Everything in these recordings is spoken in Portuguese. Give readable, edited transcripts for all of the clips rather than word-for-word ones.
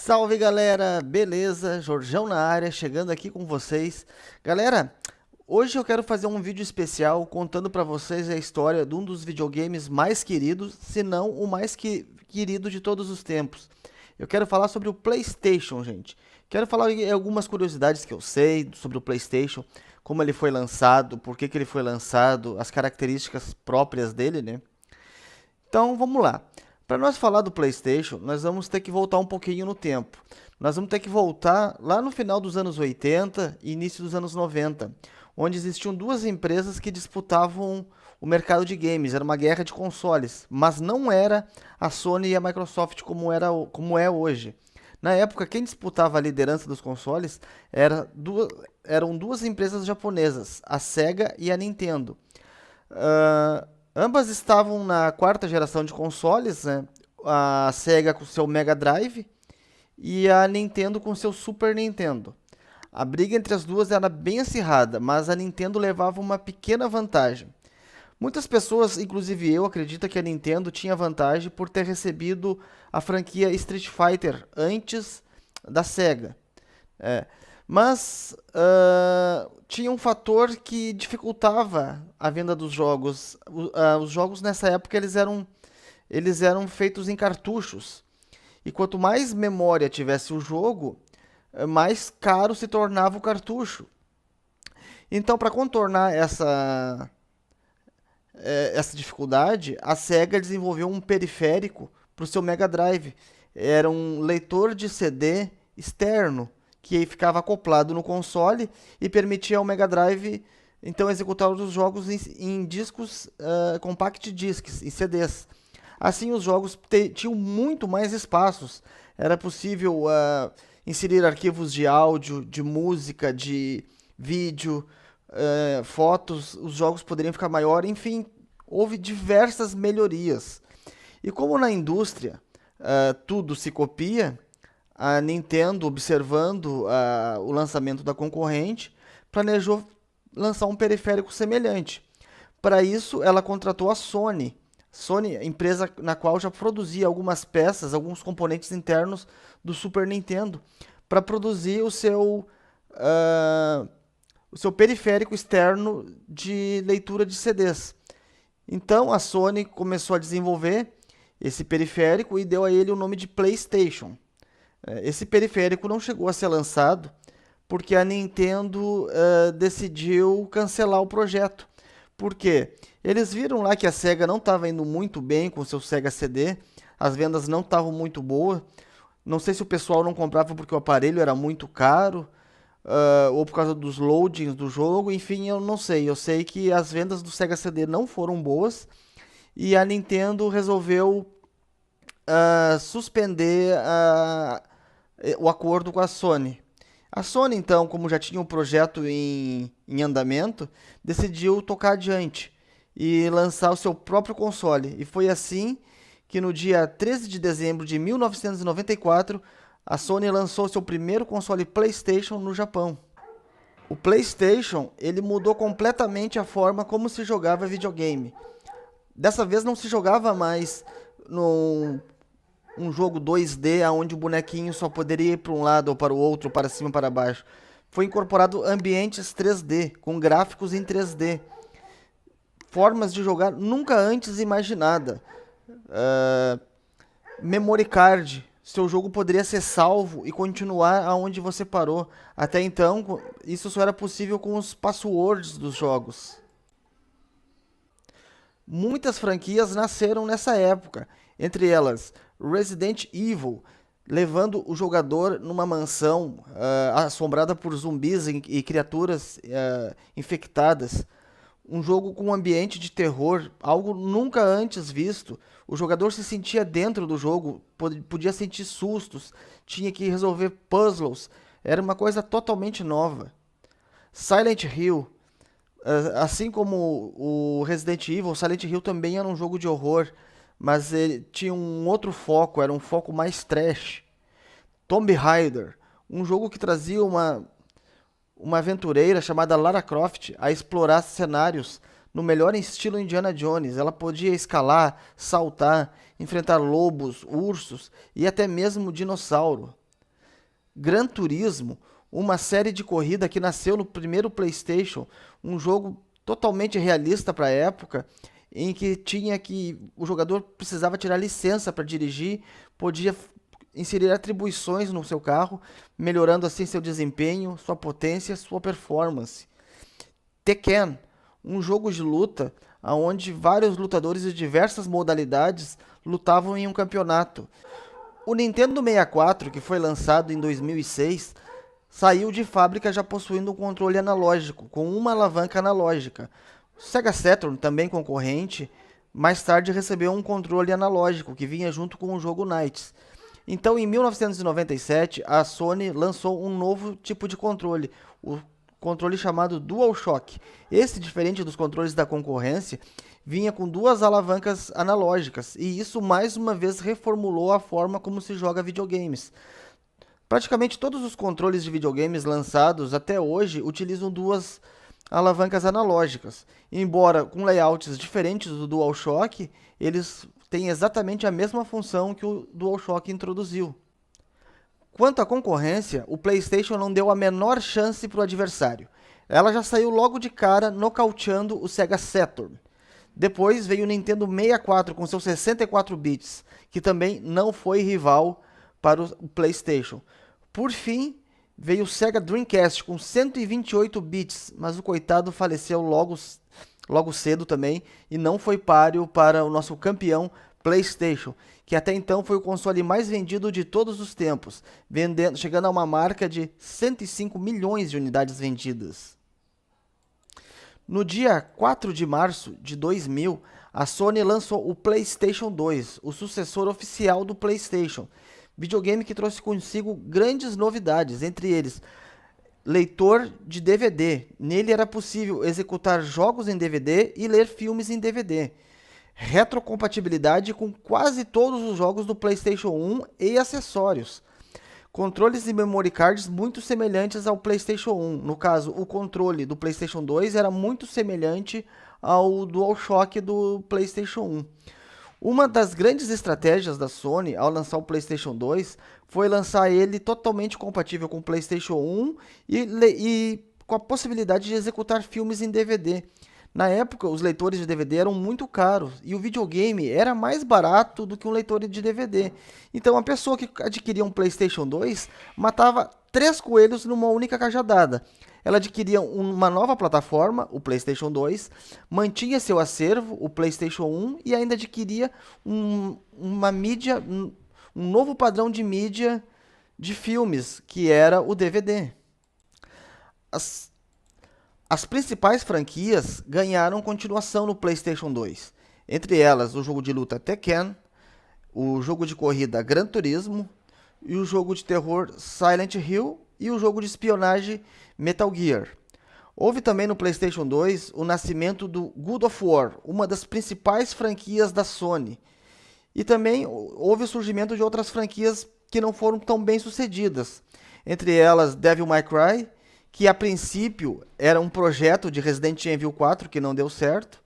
Salve galera, beleza? Jorjão na área, chegando aqui com vocês. Galera, hoje eu quero fazer um vídeo especial contando pra vocês a história de um dos videogames mais queridos, se não o mais querido de todos os tempos. Eu quero falar sobre o PlayStation, gente. Quero falar algumas curiosidades que eu sei sobre o PlayStation, como ele foi lançado, por que ele foi lançado, as características próprias dele, né? Então vamos lá. Para nós falar do PlayStation, nós vamos ter que voltar um pouquinho no tempo. Nós vamos ter que voltar lá no final dos anos 80 e início dos anos 90, onde existiam duas empresas que disputavam o mercado de games. Era uma guerra de consoles, mas não era a Sony e a Microsoft como é hoje. Na época, quem disputava a liderança dos consoles eram duas empresas japonesas, a Sega e a Nintendo. Ambas estavam na quarta geração de consoles, né? A Sega com seu Mega Drive e a Nintendo com seu Super Nintendo. A briga entre as duas era bem acirrada, mas a Nintendo levava uma pequena vantagem. Muitas pessoas, inclusive eu, acreditam que a Nintendo tinha vantagem por ter recebido a franquia Street Fighter antes da Sega. É. Mas tinha um fator que dificultava a venda dos jogos. Os jogos nessa época eles eram feitos em cartuchos. E quanto mais memória tivesse o jogo, mais caro se tornava o cartucho. Então, para contornar essa dificuldade, a Sega desenvolveu um periférico para o seu Mega Drive. Era um leitor de CD externo que ficava acoplado no console e permitia ao Mega Drive então executar os jogos em discos compact discs, em CDs. Assim os jogos tinham muito mais espaços. Era possível inserir arquivos de áudio, de música, de vídeo, fotos. Os jogos poderiam ficar maiores. Enfim, houve diversas melhorias. E como na indústria tudo se copia, a Nintendo, observando o lançamento da concorrente, planejou lançar um periférico semelhante. Para isso, ela contratou a Sony. Sony, empresa na qual já produzia algumas peças, alguns componentes internos do Super Nintendo, para produzir o seu periférico externo de leitura de CDs. Então, a Sony começou a desenvolver esse periférico e deu a ele o nome de PlayStation. Esse periférico não chegou a ser lançado porque a Nintendo decidiu cancelar o projeto. Por quê? Eles viram lá que a Sega não estava indo muito bem com o seu Sega CD, as vendas não estavam muito boas. Não sei se o pessoal não comprava porque o aparelho era muito caro, ou por causa dos loadings do jogo, enfim, eu não sei. Eu sei que as vendas do Sega CD não foram boas e a Nintendo resolveu suspender o acordo com a Sony. A Sony, então, como já tinha um projeto em andamento, decidiu tocar adiante e lançar o seu próprio console. E foi assim que no dia 13 de dezembro de 1994, a Sony lançou seu primeiro console PlayStation no Japão. O PlayStation, ele mudou completamente a forma como se jogava videogame. Dessa vez não se jogava mais um jogo 2D onde o bonequinho só poderia ir para um lado ou para o outro, para cima ou para baixo. Foi incorporado ambientes 3D, com gráficos em 3D. Formas de jogar nunca antes imaginada. Memory card. Seu jogo poderia ser salvo e continuar aonde você parou. Até então, isso só era possível com os passwords dos jogos. Muitas franquias nasceram nessa época, entre elas Resident Evil, levando o jogador numa mansão assombrada por zumbis e criaturas infectadas. Um jogo com um ambiente de terror, algo nunca antes visto. O jogador se sentia dentro do jogo, podia sentir sustos, tinha que resolver puzzles. Era uma coisa totalmente nova. Silent Hill. Assim como o Resident Evil, Silent Hill também era um jogo de horror, mas ele tinha um outro foco, era um foco mais trash. Tomb Raider, um jogo que trazia uma aventureira chamada Lara Croft a explorar cenários no melhor estilo Indiana Jones. Ela podia escalar, saltar, enfrentar lobos, ursos e até mesmo dinossauro. Gran Turismo, uma série de corrida que nasceu no primeiro PlayStation, um jogo totalmente realista para a época, em que o jogador precisava tirar licença para dirigir, podia inserir atribuições no seu carro, melhorando assim seu desempenho, sua potência, sua performance. Tekken, um jogo de luta onde vários lutadores de diversas modalidades lutavam em um campeonato. O Nintendo 64, que foi lançado em 2006, saiu de fábrica já possuindo um controle analógico, com uma alavanca analógica. O Sega Saturn, também concorrente, mais tarde recebeu um controle analógico, que vinha junto com o jogo Knights. Então, em 1997, a Sony lançou um novo tipo de controle, o controle chamado DualShock. Esse, diferente dos controles da concorrência, vinha com duas alavancas analógicas, e isso mais uma vez reformulou a forma como se joga videogames. Praticamente todos os controles de videogames lançados até hoje utilizam duas alavancas analógicas. Embora com layouts diferentes do DualShock, eles têm exatamente a mesma função que o DualShock introduziu. Quanto à concorrência, o PlayStation não deu a menor chance para o adversário. Ela já saiu logo de cara nocauteando o Sega Saturn. Depois veio o Nintendo 64 com seus 64 bits, que também não foi rival para o PlayStation. Por fim, veio o Sega Dreamcast com 128 bits, mas o coitado faleceu logo cedo também e não foi páreo para o nosso campeão PlayStation, que até então foi o console mais vendido de todos os tempos, chegando a uma marca de 105 milhões de unidades vendidas. No dia 4 de março de 2000, a Sony lançou o PlayStation 2, o sucessor oficial do PlayStation, videogame que trouxe consigo grandes novidades, entre eles leitor de DVD. Nele era possível executar jogos em DVD e ler filmes em DVD. Retrocompatibilidade com quase todos os jogos do PlayStation 1 e acessórios. Controles e memory cards muito semelhantes ao PlayStation 1. No caso, o controle do PlayStation 2 era muito semelhante ao DualShock do PlayStation 1. Uma das grandes estratégias da Sony ao lançar o PlayStation 2 foi lançar ele totalmente compatível com o PlayStation 1 e com a possibilidade de executar filmes em DVD. Na época, os leitores de DVD eram muito caros e o videogame era mais barato do que um leitor de DVD. Então, a pessoa que adquiria um PlayStation 2 matava 3 coelhos numa única cajadada. Ela adquiria uma nova plataforma, o PlayStation 2, mantinha seu acervo, o PlayStation 1, e ainda adquiria uma mídia, um novo padrão de mídia de filmes, que era o DVD. As principais franquias ganharam continuação no PlayStation 2. Entre elas, o jogo de luta Tekken, o jogo de corrida Gran Turismo, e o jogo de terror Silent Hill e o jogo de espionagem Metal Gear. Houve também no PlayStation 2 o nascimento do God of War, uma das principais franquias da Sony. E também houve o surgimento de outras franquias que não foram tão bem sucedidas. Entre elas, Devil May Cry, que a princípio era um projeto de Resident Evil 4 que não deu certo,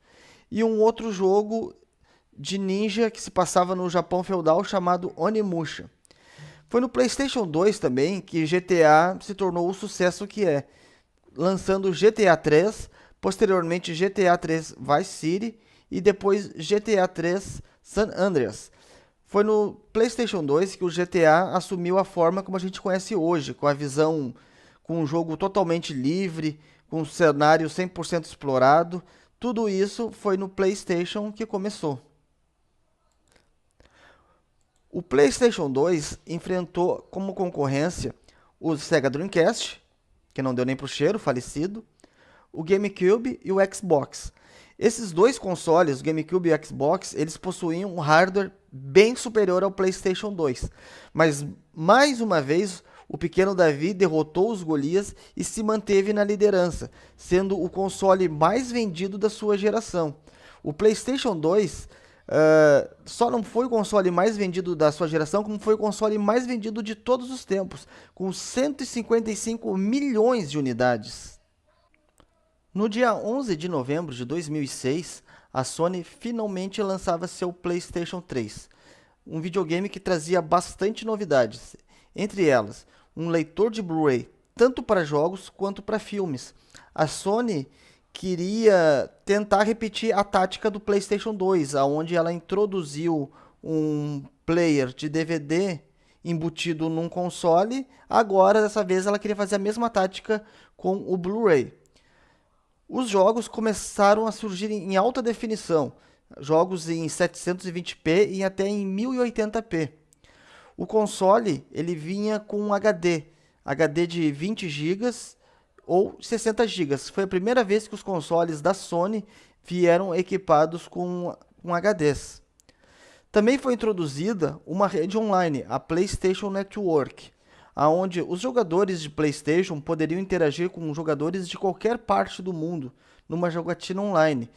e um outro jogo de ninja que se passava no Japão feudal chamado Onimusha. Foi no PlayStation 2 também que GTA se tornou o sucesso que é, lançando GTA 3, posteriormente GTA 3 Vice City e depois GTA 3 San Andreas. Foi no PlayStation 2 que o GTA assumiu a forma como a gente conhece hoje, com a visão, com um jogo totalmente livre, com um cenário 100% explorado. Tudo isso foi no PlayStation que começou. O PlayStation 2 enfrentou como concorrência o Sega Dreamcast, que não deu nem pro cheiro, falecido, o GameCube e o Xbox. Esses dois consoles, o GameCube e o Xbox, eles possuíam um hardware bem superior ao PlayStation 2. Mas, mais uma vez, o pequeno Davi derrotou os Golias e se manteve na liderança, sendo o console mais vendido da sua geração. O PlayStation 2 só não foi o console mais vendido da sua geração, como foi o console mais vendido de todos os tempos, com 155 milhões de unidades. No dia 11 de novembro de 2006, a Sony finalmente lançava seu PlayStation 3, um videogame que trazia bastante novidades, entre elas um leitor de Blu-ray, tanto para jogos quanto para filmes. A Sony queria tentar repetir a tática do PlayStation 2, onde ela introduziu um player de DVD embutido num console. Agora, dessa vez, ela queria fazer a mesma tática com o Blu-ray. Os jogos começaram a surgir em alta definição, jogos em 720p e até em 1080p. O console ele vinha com um HD de 20 gigas ou 60 gigas. Foi a primeira vez que os consoles da Sony vieram equipados com HDs. Também foi introduzida uma rede online, a PlayStation Network, onde os jogadores de PlayStation poderiam interagir com jogadores de qualquer parte do mundo numa jogatina online.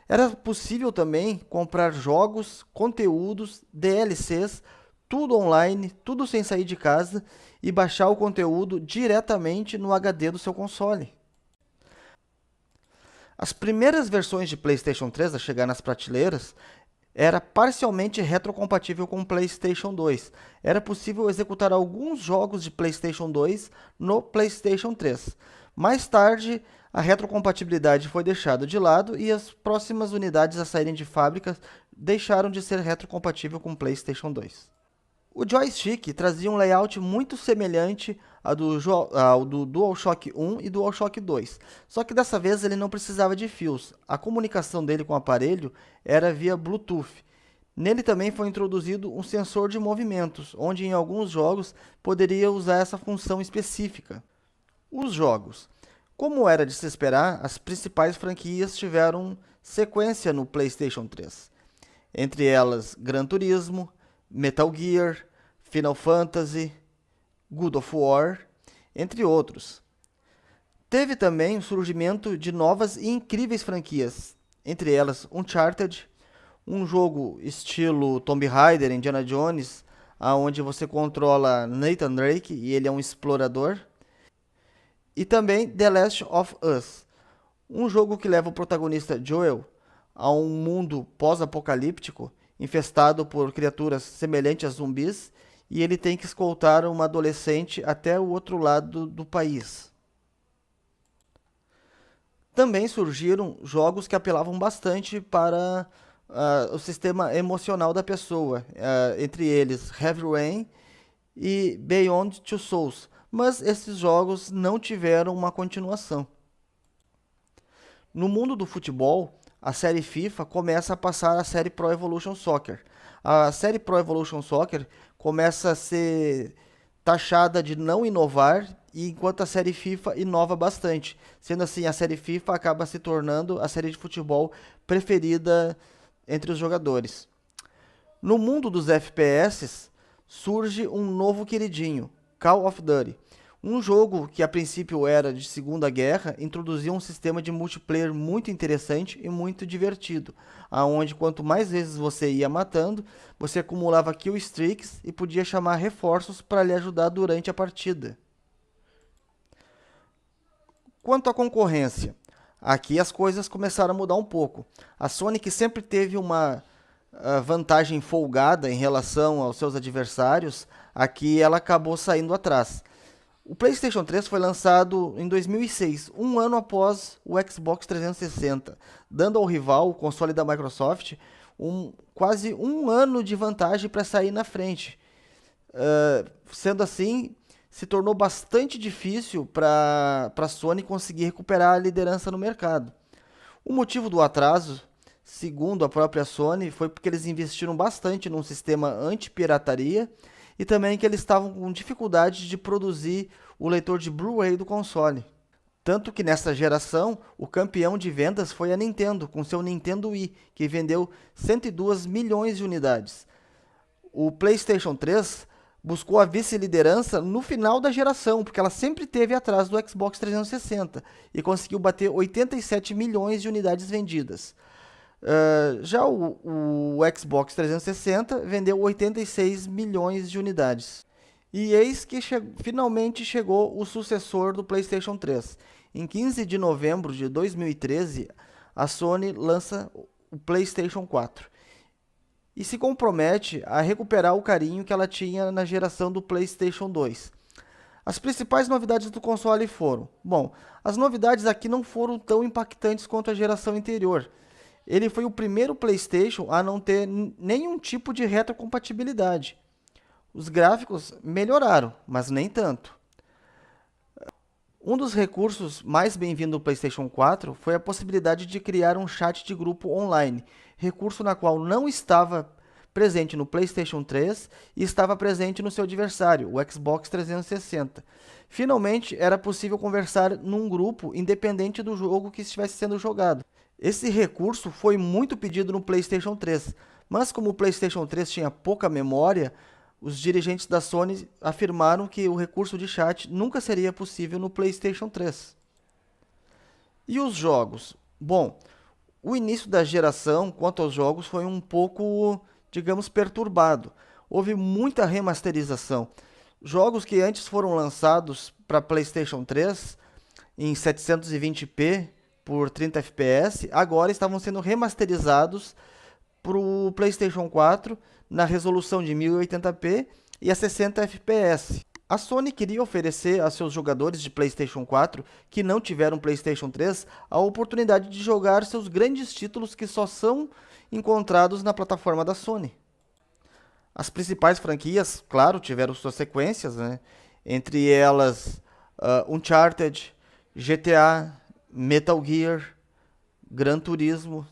Era possível também comprar jogos, conteúdos, DLCs, tudo online, tudo sem sair de casa e baixar o conteúdo diretamente no HD do seu console. As primeiras versões de PlayStation 3 a chegar nas prateleiras era parcialmente retrocompatível com o PlayStation 2. Era possível executar alguns jogos de PlayStation 2 no PlayStation 3. Mais tarde, a retrocompatibilidade foi deixada de lado e as próximas unidades a saírem de fábrica deixaram de ser retrocompatível com o PlayStation 2. O joystick trazia um layout muito semelhante ao do DualShock 1 e DualShock 2, só que dessa vez ele não precisava de fios. A comunicação dele com o aparelho era via Bluetooth. Nele também foi introduzido um sensor de movimentos, onde em alguns jogos poderia usar essa função específica. Os jogos. Como era de se esperar, as principais franquias tiveram sequência no PlayStation 3. Entre elas, Gran Turismo, Metal Gear, Final Fantasy, God of War, entre outros. Teve também o surgimento de novas e incríveis franquias, entre elas Uncharted, um jogo estilo Tomb Raider, Indiana Jones, onde você controla Nathan Drake e ele é um explorador, e também The Last of Us, um jogo que leva o protagonista Joel a um mundo pós-apocalíptico infestado por criaturas semelhantes a zumbis, e ele tem que escoltar uma adolescente até o outro lado do país. Também surgiram jogos que apelavam bastante para o sistema emocional da pessoa, entre eles Heavy Rain e Beyond Two Souls, mas esses jogos não tiveram uma continuação. No mundo do futebol, a série FIFA começa a passar a série Pro Evolution Soccer. A série Pro Evolution Soccer começa a ser taxada de não inovar, enquanto a série FIFA inova bastante. Sendo assim, a série FIFA acaba se tornando a série de futebol preferida entre os jogadores. No mundo dos FPS, surge um novo queridinho, Call of Duty. Um jogo que a princípio era de Segunda Guerra, introduziu um sistema de multiplayer muito interessante e muito divertido, aonde quanto mais vezes você ia matando, você acumulava kill streaks e podia chamar reforços para lhe ajudar durante a partida. Quanto à concorrência, aqui as coisas começaram a mudar um pouco. A Sony, que sempre teve uma vantagem folgada em relação aos seus adversários, aqui ela acabou saindo atrás. O PlayStation 3 foi lançado em 2006, um ano após o Xbox 360, dando ao rival, o console da Microsoft, quase um ano de vantagem para sair na frente. Sendo assim, se tornou bastante difícil para a Sony conseguir recuperar a liderança no mercado. O motivo do atraso, segundo a própria Sony, foi porque eles investiram bastante num sistema anti-pirataria e também que eles estavam com dificuldade de produzir o leitor de Blu-ray do console. Tanto que nessa geração, o campeão de vendas foi a Nintendo, com seu Nintendo Wii, que vendeu 102 milhões de unidades. O PlayStation 3 buscou a vice-liderança no final da geração, porque ela sempre esteve atrás do Xbox 360 e conseguiu bater 87 milhões de unidades vendidas. Já o Xbox 360 vendeu 86 milhões de unidades. E eis que finalmente chegou o sucessor do PlayStation 3. Em 15 de novembro de 2013, a Sony lança o PlayStation 4 e se compromete a recuperar o carinho que ela tinha na geração do PlayStation 2. As principais novidades do console foram... Bom, as novidades aqui não foram tão impactantes quanto a geração anterior. Ele foi o primeiro PlayStation a não ter nenhum tipo de retrocompatibilidade. Os gráficos melhoraram, mas nem tanto. Um dos recursos mais bem-vindos do PlayStation 4 foi a possibilidade de criar um chat de grupo online, recurso na qual não estava presente no PlayStation 3 e estava presente no seu adversário, o Xbox 360. Finalmente, era possível conversar num grupo independente do jogo que estivesse sendo jogado. Esse recurso foi muito pedido no PlayStation 3, mas como o PlayStation 3 tinha pouca memória, os dirigentes da Sony afirmaram que o recurso de chat nunca seria possível no PlayStation 3. E os jogos? Bom, o início da geração, quanto aos jogos, foi um pouco, digamos, perturbado. Houve muita remasterização. Jogos que antes foram lançados para PlayStation 3 em 720p por 30 fps, agora estavam sendo remasterizados para o PlayStation 4 na resolução de 1080p e a 60 fps. A Sony queria oferecer a seus jogadores de PlayStation 4 que não tiveram PlayStation 3 a oportunidade de jogar seus grandes títulos que só são encontrados na plataforma da Sony. As principais franquias, claro, tiveram suas sequências, né? Entre elas Uncharted, GTA, Metal Gear, Gran Turismo.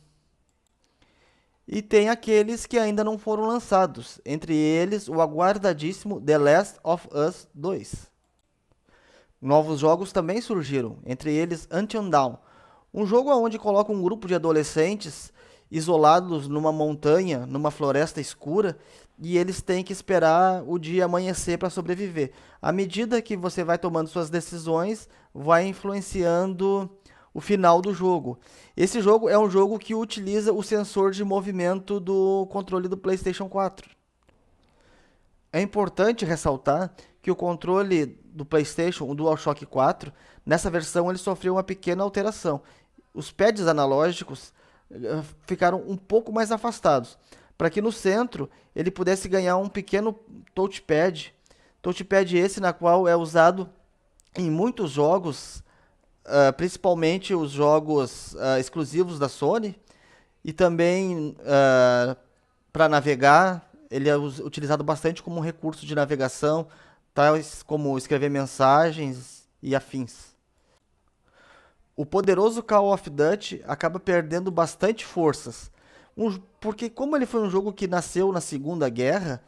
E tem aqueles que ainda não foram lançados, entre eles o aguardadíssimo The Last of Us 2. Novos jogos também surgiram, entre eles Until Dawn, um jogo onde coloca um grupo de adolescentes isolados numa montanha, numa floresta escura, e eles têm que esperar o dia amanhecer para sobreviver. À medida que você vai tomando suas decisões, vai influenciando o final do jogo. Esse jogo é um jogo que utiliza o sensor de movimento do controle do PlayStation 4. É importante ressaltar que o controle do PlayStation, o DualShock 4, nessa versão ele sofreu uma pequena alteração. Os pads analógicos ficaram um pouco mais afastados, para que no centro ele pudesse ganhar um pequeno touchpad. Touchpad esse na qual é usado em muitos jogos, principalmente os jogos exclusivos da Sony, e também para navegar. Ele é utilizado bastante como um recurso de navegação, tais como escrever mensagens e afins. O poderoso Call of Duty acaba perdendo bastante forças, porque como ele foi um jogo que nasceu na Segunda Guerra,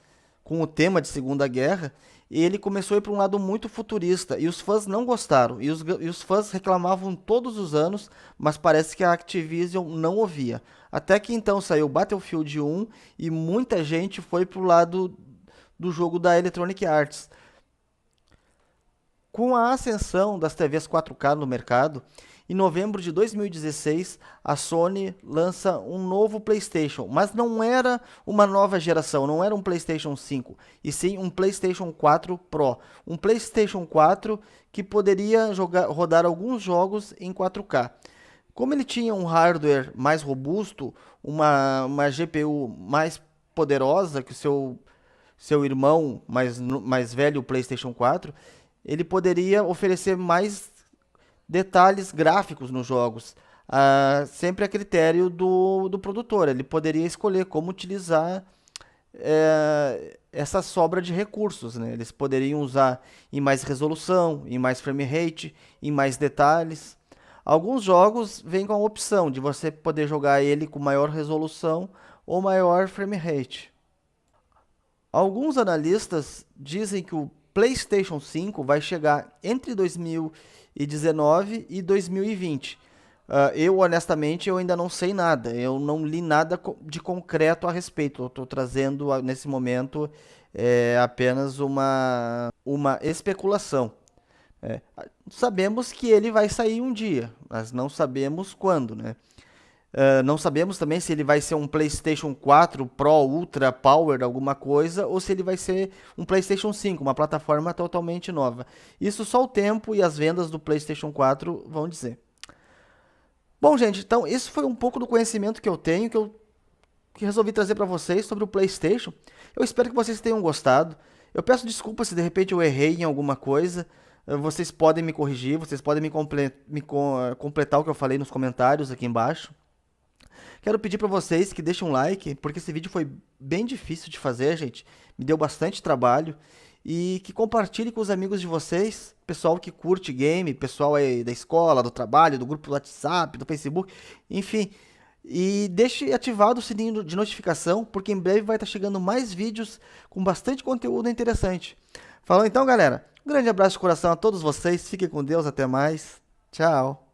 com o tema de Segunda Guerra, ele começou a ir para um lado muito futurista, e os fãs não gostaram, e os fãs reclamavam todos os anos, mas parece que a Activision não ouvia. Até que então saiu Battlefield 1, e muita gente foi para o lado do jogo da Electronic Arts. Com a ascensão das TVs 4K no mercado, em novembro de 2016, a Sony lança um novo PlayStation, mas não era uma nova geração, não era um PlayStation 5, e sim um PlayStation 4 Pro. Um PlayStation 4 que poderia rodar alguns jogos em 4K. Como ele tinha um hardware mais robusto, uma GPU mais poderosa que o seu irmão mais velho, o PlayStation 4, ele poderia oferecer mais detalhes gráficos nos jogos, sempre a critério do produtor. Ele poderia escolher como utilizar essa sobra de recursos, né? Eles poderiam usar em mais resolução, em mais frame rate, em mais detalhes. Alguns jogos vêm com a opção de você poder jogar ele com maior resolução ou maior frame rate. Alguns analistas dizem que o PlayStation 5 vai chegar entre 2019 e 2020. Eu, honestamente, eu ainda não sei nada. Eu não li nada de concreto a respeito. Eu estou trazendo, nesse momento, apenas uma especulação. Sabemos que ele vai sair um dia, mas não sabemos quando, né? Não sabemos também se ele vai ser um PlayStation 4 Pro, Ultra, Power, alguma coisa, ou se ele vai ser um PlayStation 5, uma plataforma totalmente nova. Isso só o tempo e as vendas do PlayStation 4 vão dizer. Bom, gente, então isso foi um pouco do conhecimento que eu tenho, que resolvi trazer para vocês sobre o PlayStation. Eu espero que vocês tenham gostado. Eu peço desculpas se de repente eu errei em alguma coisa. Vocês podem me corrigir, vocês podem completar o que eu falei nos comentários aqui embaixo. Quero pedir para vocês que deixem um like, porque esse vídeo foi bem difícil de fazer, gente. Me deu bastante trabalho. E que compartilhe com os amigos de vocês, pessoal que curte game, pessoal aí da escola, do trabalho, do grupo do WhatsApp, do Facebook, enfim. E deixe ativado o sininho de notificação, porque em breve vai estar chegando mais vídeos com bastante conteúdo interessante. Falou então, galera? Um grande abraço de coração a todos vocês, fiquem com Deus, até mais. Tchau.